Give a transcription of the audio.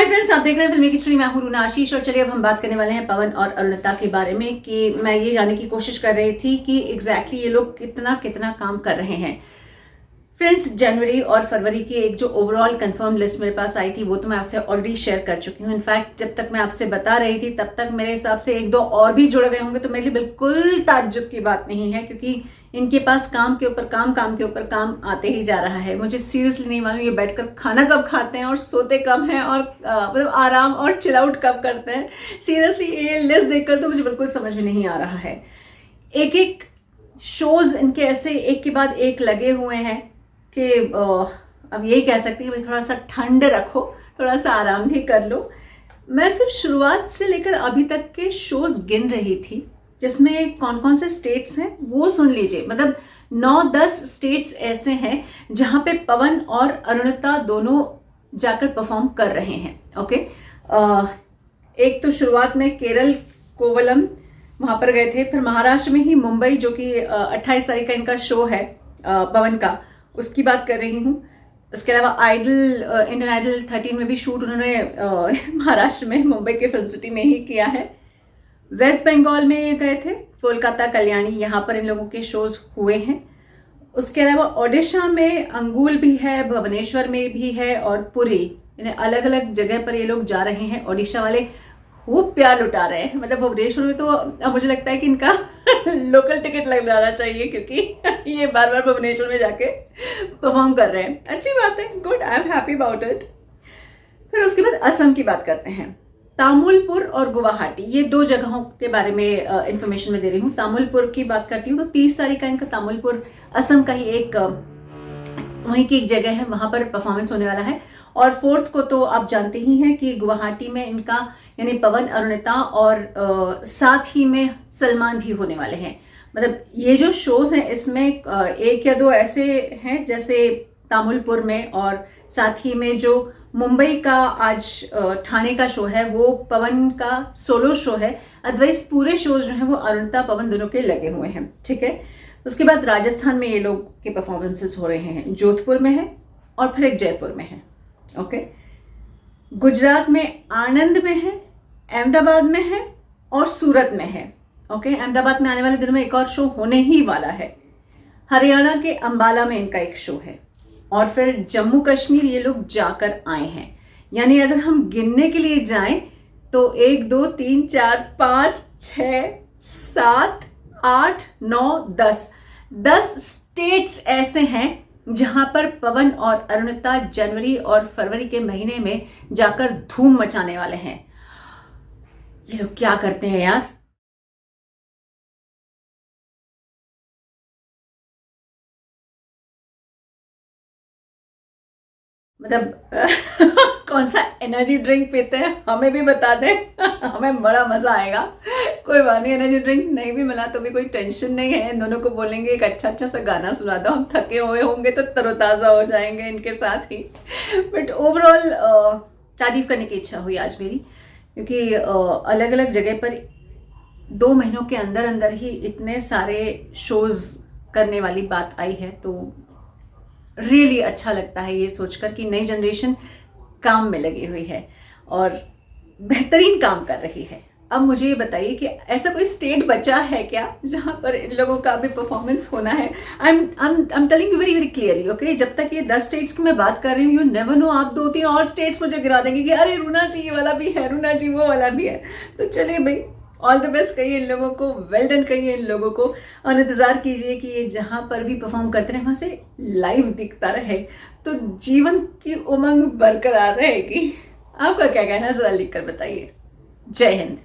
Hi friends, आप देख रहे हैं फिल्मी की स्टोरी। मैं हूं रूना आशीष और चलिए अब हम बात करने वाले हैं पवन और अरुणिता के बारे में। कि मैं ये जानने की कोशिश कर रही थी कि एग्जैक्टली ये लोग कितना कितना काम कर रहे हैं। फ्रेंड्स, जनवरी और फरवरी की एक जो ओवरऑल कंफर्म लिस्ट मेरे पास आई थी वो तो मैं आपसे ऑलरेडी शेयर कर चुकी हूँ। इनफैक्ट जब तक मैं आपसे बता रही थी तब तक मेरे हिसाब से एक दो और भी जुड़ गए होंगे, तो मेरे लिए बिल्कुल ताज्जुब की बात नहीं है, क्योंकि इनके पास काम के ऊपर काम, काम के ऊपर काम आते ही जा रहा है। मुझे सीरियसली नहीं मालूम ये बैठकर खाना कब खाते हैं और सोते कब हैं और मतलब आराम और चिल आउट कब करते हैं। सीरियसली ये लिस्ट देखकर तो मुझे बिल्कुल समझ में नहीं आ रहा है। एक एक शोज इनके ऐसे एक के बाद एक लगे हुए हैं कि अब यही कह सकते हैं कि थोड़ा सा ठंड रखो, थोड़ा सा आराम भी कर लो। मैं सिर्फ शुरुआत से लेकर अभी तक के शोज गिन रही थी जिसमें कौन कौन से स्टेट्स हैं वो सुन लीजिए। मतलब 9-10 स्टेट्स ऐसे हैं जहां पे पवन और अरुणिता दोनों जाकर परफॉर्म कर रहे हैं। ओके, एक तो शुरुआत में केरल कोवलम वहां पर गए थे, फिर महाराष्ट्र में ही मुंबई, जो कि 28 तारीख का इनका शो है पवन का, उसकी बात कर रही हूँ। उसके अलावा आइडल, इंडियन आइडल 13 में भी शूट उन्होंने महाराष्ट्र में मुंबई के फिल्म सिटी में ही किया है। वेस्ट बंगाल में गए थे, कोलकाता, कल्याणी, यहाँ पर इन लोगों के शोज हुए हैं। उसके अलावा ओडिशा में अंगुल भी है, भुवनेश्वर में भी है और पुरी, यानी अलग अलग जगह पर ये लोग जा रहे हैं। ओडिशा वाले खूब प्यार लुटा रहे हैं। मतलब भुवनेश्वर में तो अब मुझे लगता है कि इनका लोकल टिकट लग जाना चाहिए, क्योंकि ये बार बार भुवनेश्वर में जाके परफॉर्म कर रहे हैं। अच्छी बात है, good, I am happy about it. फिर उसके बाद असम की बात करते हैं। तामुलपुर और गुवाहाटी, ये दो जगहों के बारे में इंफॉर्मेशन में दे रही हूँ। तामुलपुर की बात करती हूँ तो 30 तारीख का इनका तामुलपुर, असम का ही एक वहीं की एक जगह है, वहां पर परफॉर्मेंस होने वाला है। और 4th को तो आप जानते ही हैं कि गुवाहाटी में इनका, यानी पवन, अरुणिता और साथ ही में सलमान भी होने वाले हैं। मतलब ये जो शोज हैं इसमें एक या दो ऐसे हैं, जैसे तामुलपुर में, और साथ ही में जो मुंबई का आज ठाणे का शो है वो पवन का सोलो शो है। अदरवाइज पूरे शोज जो हैं वो अरुणिता पवन दोनों के लगे हुए हैं। ठीक है, उसके बाद राजस्थान में ये लोग के परफॉर्मेंसेस हो रहे हैं, जोधपुर में है और फिर एक जयपुर में है। ओके, गुजरात में आनंद में है, अहमदाबाद में है और सूरत में है। ओके, अहमदाबाद में आने वाले दिनों में एक और शो होने ही वाला है। हरियाणा के अंबाला में इनका एक शो है और फिर जम्मू कश्मीर ये लोग जाकर आए हैं। यानी अगर हम गिनने के लिए जाएं तो 1 2 3 4 5 6 7 8 9 10 स्टेट्स ऐसे हैं जहां पर पवन और अरुणिता जनवरी और फरवरी के महीने में जाकर धूम मचाने वाले हैं। ये लोग क्या करते हैं यार। मतलब कौन सा एनर्जी ड्रिंक पीते हैं हमें भी बता दें हमें बड़ा मजा आएगा। कोई बात नहीं, एनर्जी ड्रिंक नहीं भी मिला तो भी कोई टेंशन नहीं है। इन दोनों को बोलेंगे एक अच्छा अच्छा सा गाना सुना दो, हम थके हुए होंगे तो तरोताज़ा हो जाएंगे इनके साथ ही। बट ओवरऑल तारीफ करने की इच्छा हुई आज मेरी, क्योंकि अलग अलग जगह पर 2 महीनों के अंदर अंदर ही इतने सारे शोज करने वाली बात आई है। तो रियली अच्छा लगता है ये सोचकर कि नई जनरेशन काम में लगी हुई है और बेहतरीन काम कर रही है। अब मुझे ये बताइए कि ऐसा कोई स्टेट बचा है क्या जहां पर इन लोगों का भी परफॉर्मेंस होना है। I am telling you very very clearly, okay. जब तक ये 10 स्टेट्स की मैं बात कर रही हूँ, यू नेवर नो, आप 2-3 और स्टेट्स मुझे गिरा देंगे कि अरे रूना जी ये वाला भी है, रूना जी वो वाला भी है। तो चलिए भाई, ऑल द बेस्ट कहिए इन लोगों को, वेल डन कहिए इन लोगों को, और इंतज़ार कीजिए कि ये जहाँ पर भी परफॉर्म करते रहे वहाँ से लाइव दिखता रहे तो जीवन की उमंग बरकरार रहेगी। आपका क्या कहना है, ज़रा लिख कर बताइए। जय हिंद।